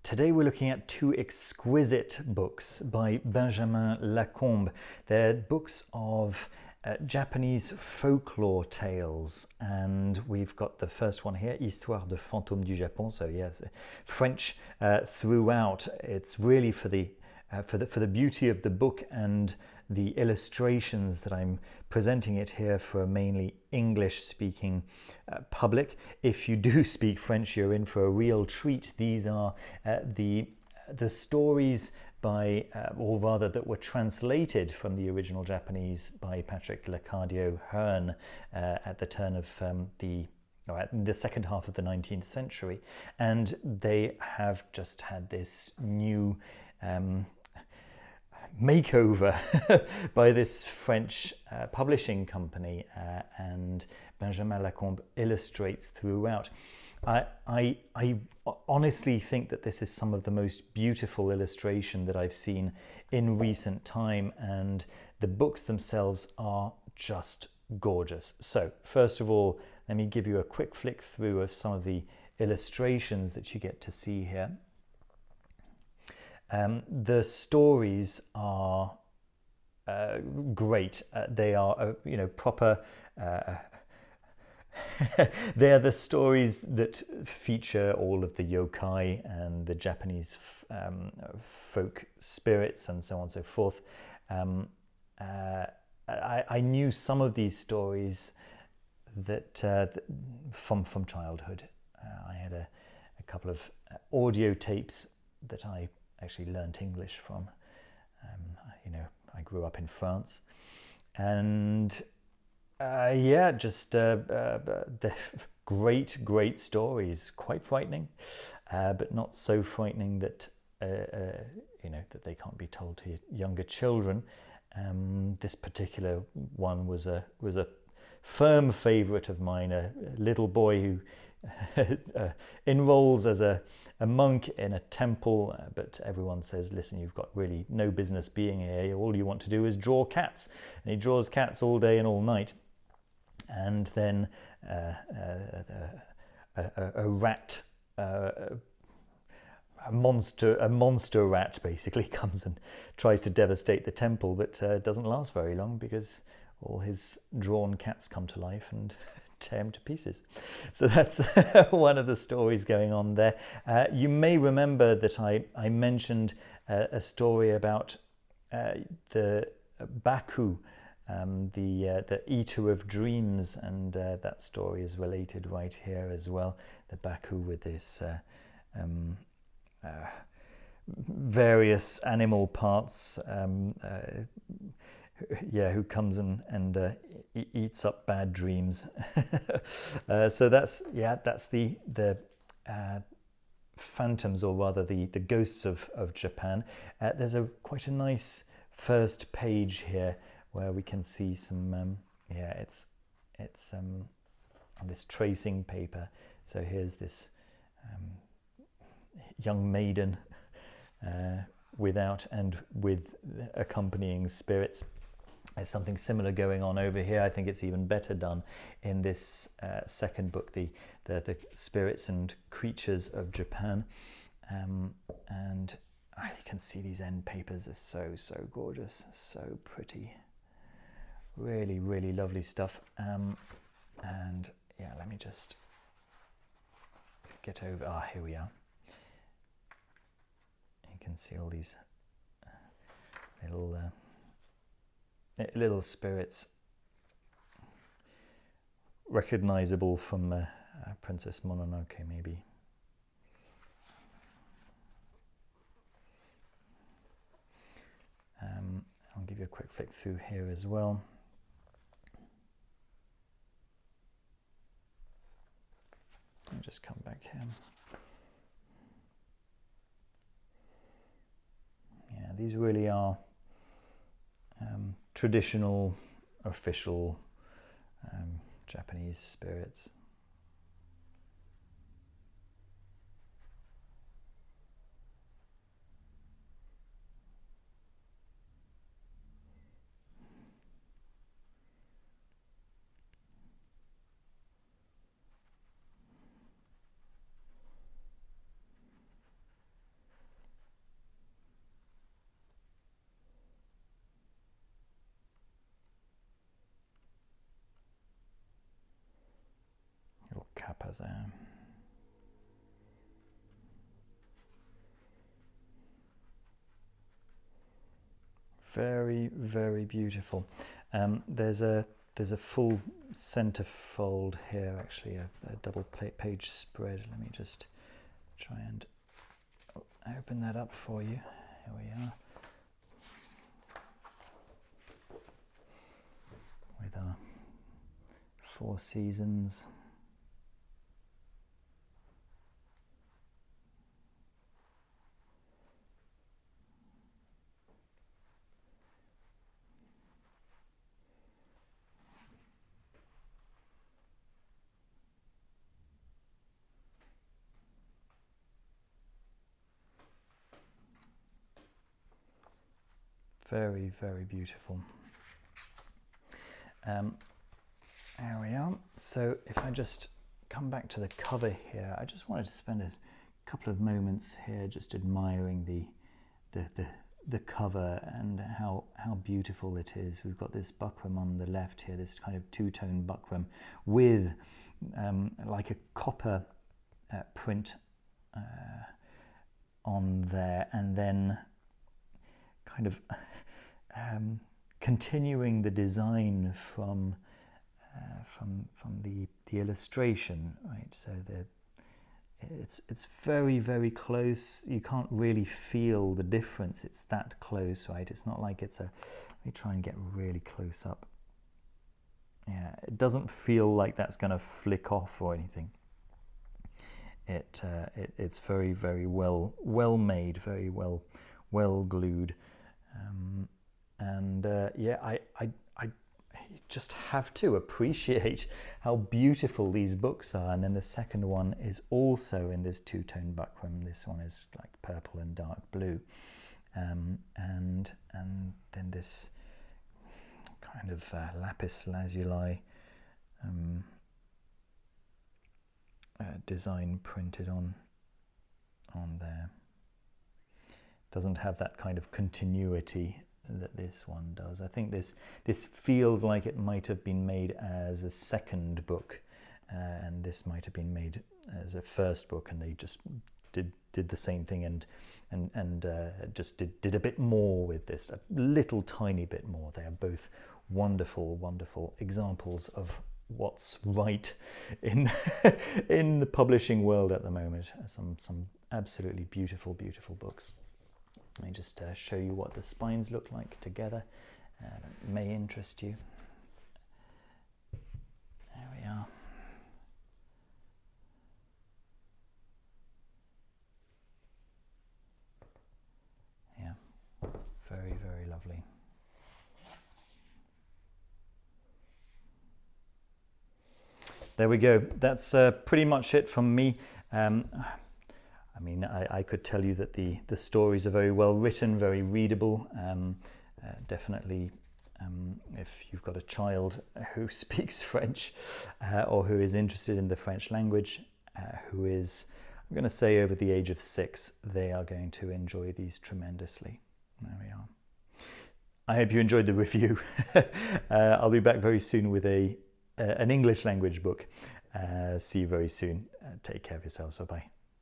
Today we're looking at two exquisite books by Benjamin Lacombe. They're books of Japanese folklore tales, and we've got the first one here, Histoires de Fantômes du Japon. So yeah, French throughout. It's really for the beauty of the book and the illustrations that I'm presenting it here for a mainly English-speaking public. If you do speak French, you're in for a real treat. These are the stories by, or rather that were translated from the original Japanese by Patrick Hearn at the turn of the second half of the 19th century. And they have just had this new makeover by this French publishing company, and Benjamin Lacombe illustrates throughout. I honestly think that this is some of the most beautiful illustration that I've seen in recent time, and the books themselves are just gorgeous. So first of all, let me give you a quick flick through of some of the illustrations that you get to see here. The stories are great. They are, proper. They are the stories that feature all of the yokai and the Japanese folk spirits and so on and so forth. I knew some of these stories that from childhood. I had a couple of audio tapes that I actually learnt English from. I grew up in France, and the great stories. Quite frightening, but not so frightening that that they can't be told to younger children. This particular one was a firm favourite of mine. A little boy who enrolls as a monk in a temple, but everyone says, listen, you've got really no business being here. All you want to do is draw cats. And he draws cats all day and all night. And then a rat, a monster rat basically comes and tries to devastate the temple, but doesn't last very long because all his drawn cats come to life and tear him to pieces. So that's one of the stories going on there. You may remember that I mentioned a story about the Baku, the eater of dreams, and that story is related right here as well. The Baku with this various animal parts, who comes and eats up bad dreams. So that's the phantoms, or rather the ghosts of Japan. There's quite a nice first page here where we can see some it's on this tracing paper. So here's this young maiden without and with accompanying spirits. There's something similar going on over here. I think it's even better done in this second book, the Spirits and Creatures of Japan. And you can see these end papers are so gorgeous, so pretty. Really, really lovely stuff. And yeah, let me just get over. Here we are. You can see all these little spirits, recognizable from Princess Mononoke, maybe. I'll give you a quick flick through here as well. I'll just come back here. Yeah, these really are traditional, official Japanese spirits. kappa there. Very, very beautiful. There's a full centerfold here, actually, a double page spread. Let me just try and open that up for you. Here we are. With our 4 seasons. Very, very beautiful. There we are. So if I just come back to the cover here, I just wanted to spend a couple of moments here just admiring the cover and how beautiful it is. We've got this buckram on the left here, this kind of two-tone buckram with like a copper print on there, and then kind of continuing the design from the illustration, right? So it's very, very close. You can't really feel the difference. It's that close, right? It's not like it's a. Let me try and get really close up. Yeah, it doesn't feel like that's going to flick off or anything. It's very, very well made, very well glued. Yeah, I just have to appreciate how beautiful these books are. And then the second one is also in this two-tone buckram. This one is like purple and dark blue, and then this kind of lapis lazuli design printed on there. Doesn't have that kind of continuity that this one does. I think this feels like it might have been made as a second book, and this might have been made as a first book, and they just did the same thing and just did a bit more with this, a little tiny bit more. They are both wonderful examples of what's right in in the publishing world at the moment. Some absolutely beautiful books. Let me just show you what the spines look like together. It may interest you. There we are. Yeah, very, very lovely. There we go. That's pretty much it from me. I mean, I could tell you that the stories are very well written, very readable. Definitely, if you've got a child who speaks French or who is interested in the French language, who is, I'm going to say, over the age of 6, they are going to enjoy these tremendously. There we are. I hope you enjoyed the review. I'll be back very soon with an English language book. See you very soon. Take care of yourselves. Bye-bye.